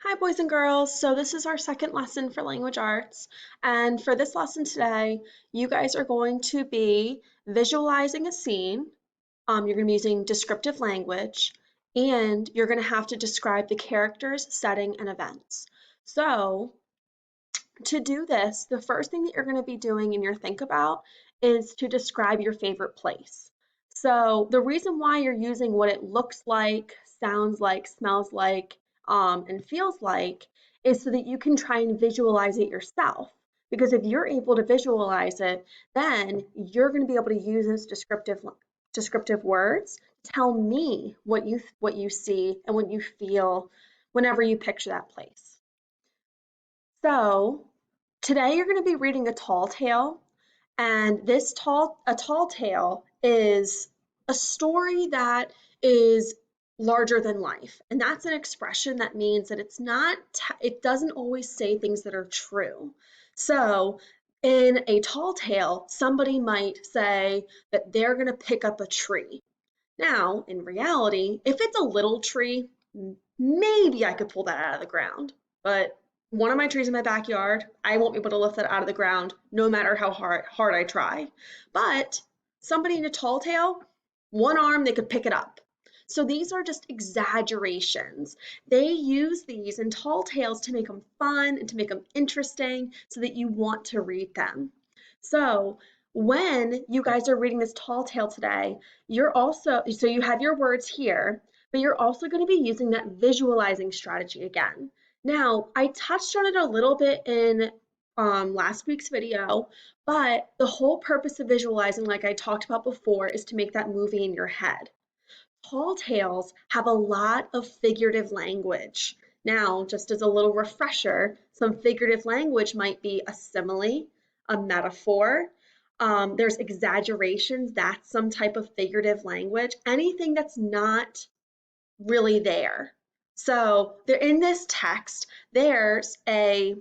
Hi, boys and girls. So, this is our second lesson for language arts. And for this lesson today, you guys are going to be visualizing a scene. You're going to be using descriptive language, and you're going to have to describe the characters, setting, and events. So, to do this, the first thing that you're going to be doing in your think about is to describe your favorite place. So, the reason why you're using what it looks like, sounds like, smells like, and feels like is so that you can try and visualize it yourself. Because if you're able to visualize it, then you're going to be able to use those descriptive words to tell me what you see and what you feel whenever you picture that place. So, today you're going to be reading a tall tale, and a tall tale is a story that is larger than life. And that's an expression that means that it doesn't always say things that are true. So, in a tall tale, somebody might say that they're going to pick up a tree. Now, in reality, if it's a little tree, maybe I could pull that out of the ground. But one of my trees in my backyard, I won't be able to lift that out of the ground no matter how hard I try. But somebody in a tall tale, one arm, they could pick it up. So these are just exaggerations. They use these in tall tales to make them fun and to make them interesting so that you want to read them. So when you guys are reading this tall tale today, so you have your words here, but you're also going to be using that visualizing strategy again. Now, I touched on it a little bit in last week's video, but the whole purpose of visualizing, like I talked about before, is to make that movie in your head. Tall tales have a lot of figurative language. Now, just as a little refresher, some figurative language might be a simile, a metaphor. There's exaggerations, that's some type of figurative language. Anything that's not really there. So there in this text, there's a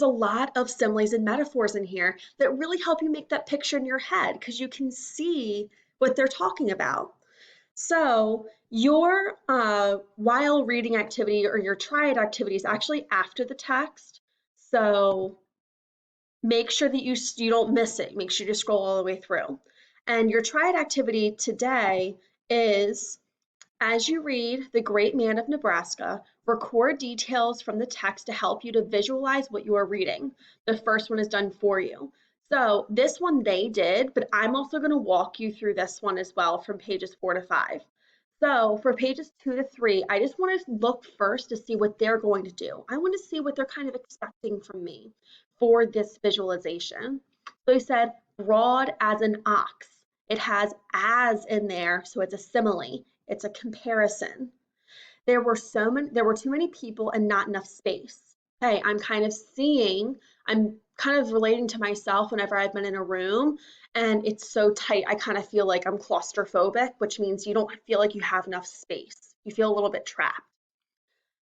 lot of similes and metaphors in here that really help you make that picture in your head because you can see what they're talking about. So your while reading activity or your triad activity is actually after the text. So make sure that you don't miss it. Make sure you scroll all the way through. And your triad activity today is as you read The Great Man of Nebraska, record details from the text to help you to visualize what you are reading. The first one is done for you. So this one they did, but I'm also going to walk you through this one as well from pages 4 to 5. So for pages 2 to 3, I just want to look first to see what they're going to do. I want to see what they're kind of expecting from me for this visualization. So he said, broad as an ox. It has as in there, so it's a simile. It's a comparison. There were too many people and not enough space. Okay, I'm kind of relating to myself whenever I've been in a room and it's so tight, I kind of feel like I'm claustrophobic, which means you don't feel like you have enough space. You feel a little bit trapped.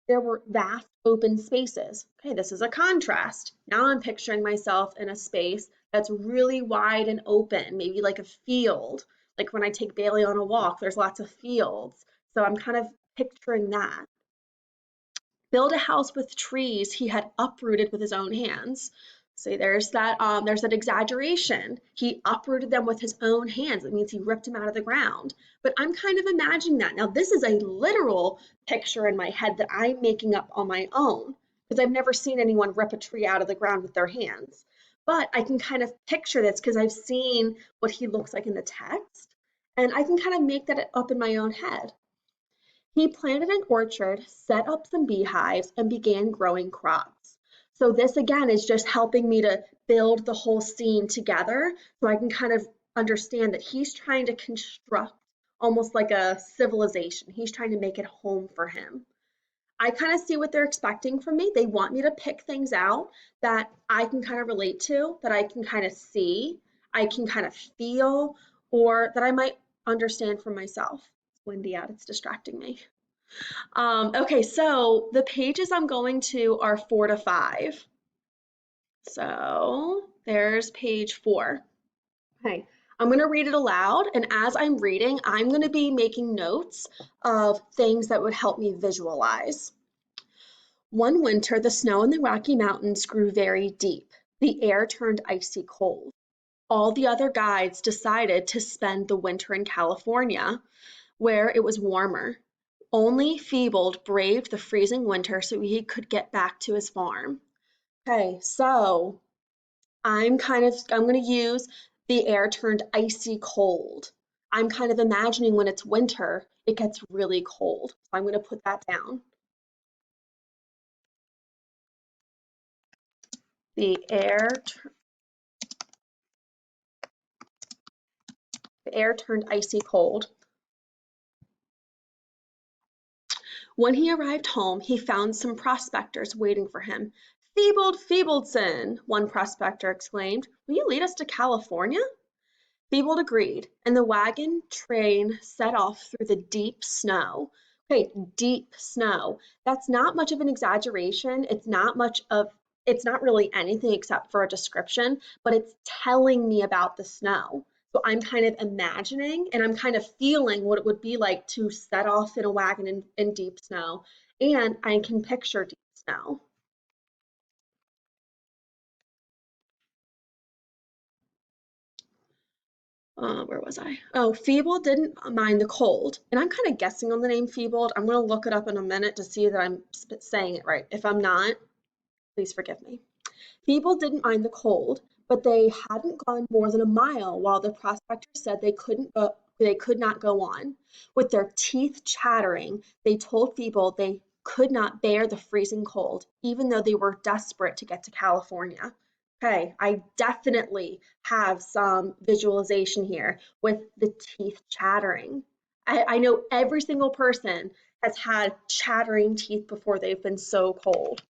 There were vast open spaces. Okay, this is a contrast. Now I'm picturing myself in a space that's really wide and open, maybe like a field. Like when I take Bailey on a walk, there's lots of fields. So I'm kind of picturing that. Build a house with trees he had uprooted with his own hands. See, there's that exaggeration. He uprooted them with his own hands. It means he ripped them out of the ground. But I'm kind of imagining that. Now, this is a literal picture in my head that I'm making up on my own because I've never seen anyone rip a tree out of the ground with their hands. But I can kind of picture this because I've seen what he looks like in the text, and I can kind of make that up in my own head. He planted an orchard, set up some beehives, and began growing crops. So this again is just helping me to build the whole scene together so I can kind of understand that he's trying to construct almost like a civilization. He's trying to make it home for him. I kind of see what they're expecting from me. They want me to pick things out that I can kind of relate to, that I can kind of see, I can kind of feel, or that I might understand for myself. It's windy out, it's distracting me. Okay, so the pages I'm going to are 4 to 5. So there's page 4. Okay, I'm going to read it aloud, and as I'm reading, I'm going to be making notes of things that would help me visualize. One winter, the snow in the Rocky Mountains grew very deep. The air turned icy cold. All the other guides decided to spend the winter in California, where it was warmer. Only Feebled braved the freezing winter so he could get back to his farm. Okay, so I'm going to use the air turned icy cold. I'm kind of imagining when it's winter, it gets really cold. So I'm going to put that down. The air, the air turned icy cold. When he arrived home, he found some prospectors waiting for him. Feebled Feebledson, one prospector exclaimed. Will you lead us to California? Feebled agreed, and the wagon train set off through the deep snow. Okay, deep snow. That's not much of an exaggeration. It's not really anything except for a description, but it's telling me about the snow. So I'm kind of imagining and I'm kind of feeling what it would be like to set off in a wagon in deep snow. And I can picture deep snow. Where was I? Oh, Feeble didn't mind the cold. And I'm kind of guessing on the name Feebled. I'm going to look it up in a minute to see that I'm saying it right. If I'm not, please forgive me. Feeble didn't mind the cold, but they hadn't gone more than a mile while the prospectors said they could not go on. With their teeth chattering, they told Feeble they could not bear the freezing cold, even though they were desperate to get to California. Okay, I definitely have some visualization here with the teeth chattering. I know every single person has had chattering teeth before they've been so cold.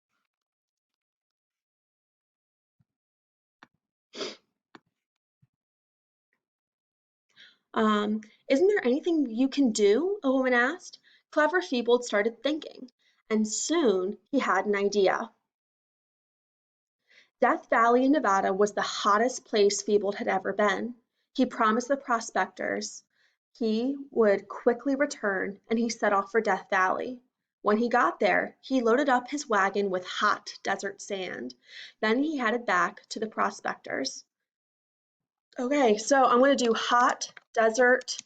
Isn't there anything you can do? A woman asked. Clever Feebled started thinking, and soon he had an idea. Death Valley in Nevada was the hottest place Feebled had ever been. He promised the prospectors he would quickly return, and he set off for Death Valley. When he got there, he loaded up his wagon with hot desert sand. Then he headed back to the prospectors. Okay, so I'm going to do hot desert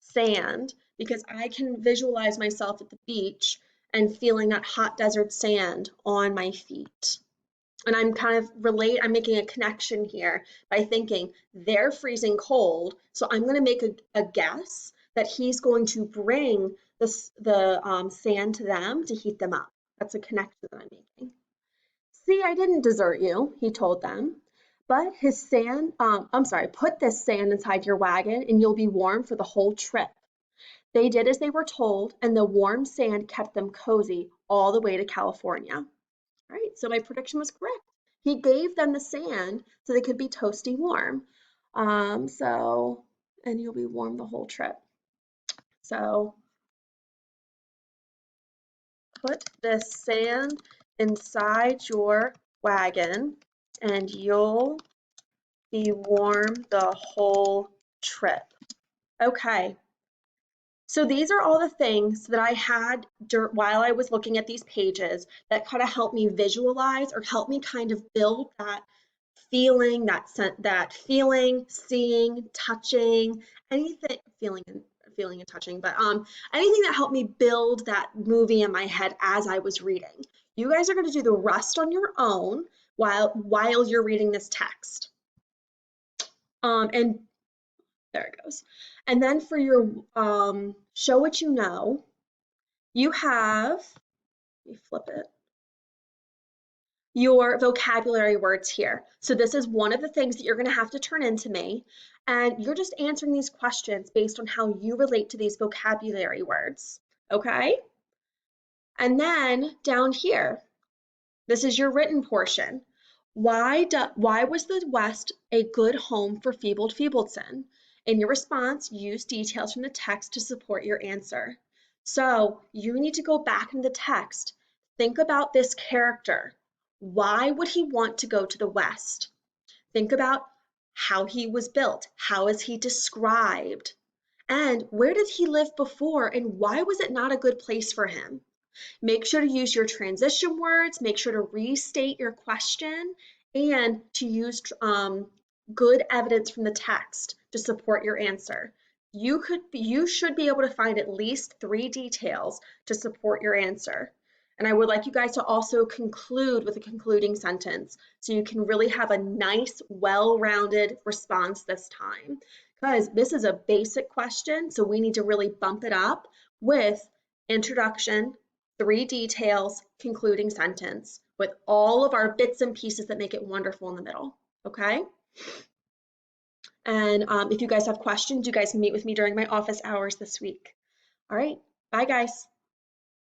sand because I can visualize myself at the beach and feeling that hot desert sand on my feet. And I'm making a connection here by thinking they're freezing cold. So I'm going to make a guess that he's going to bring the sand to them to heat them up. That's a connection that I'm making. See, I didn't desert you, he told them. Put this sand inside your wagon and you'll be warm for the whole trip. They did as they were told, and the warm sand kept them cozy all the way to California. All right, so my prediction was correct. He gave them the sand so they could be toasty warm. And you'll be warm the whole trip. So put this sand inside your wagon and you'll be warm the whole trip. Okay, so these are all the things that I had while I was looking at these pages that kind of help me visualize or help me kind of build that feeling, that feeling, seeing, touching, anything, feeling and touching, but anything that helped me build that movie in my head as I was reading. You guys are going to do the rest on your own while you're reading this text. And there it goes. And then for your show what you know, you have, let me flip it, your vocabulary words here. So this is one of the things that you're going to have to turn into me. And you're just answering these questions based on how you relate to these vocabulary words. Okay? And then down here, this is your written portion. Why was the West a good home for Feebled Feebledson? In your response, use details from the text to support your answer. So you need to go back in the text. Think about this character. Why would he want to go to the West? Think about how he was built. How is he described? And where did he live before and why was it not a good place for him? Make sure to use your transition words, make sure to restate your question, and to use good evidence from the text to support your answer. You should be able to find at least 3 details to support your answer. And I would like you guys to also conclude with a concluding sentence so you can really have a nice, well-rounded response this time. Because this is a basic question, so we need to really bump it up with introduction, 3 details, concluding sentence, with all of our bits and pieces that make it wonderful in the middle. Okay? And if you guys have questions, you guys can meet with me during my office hours this week. All right. Bye, guys.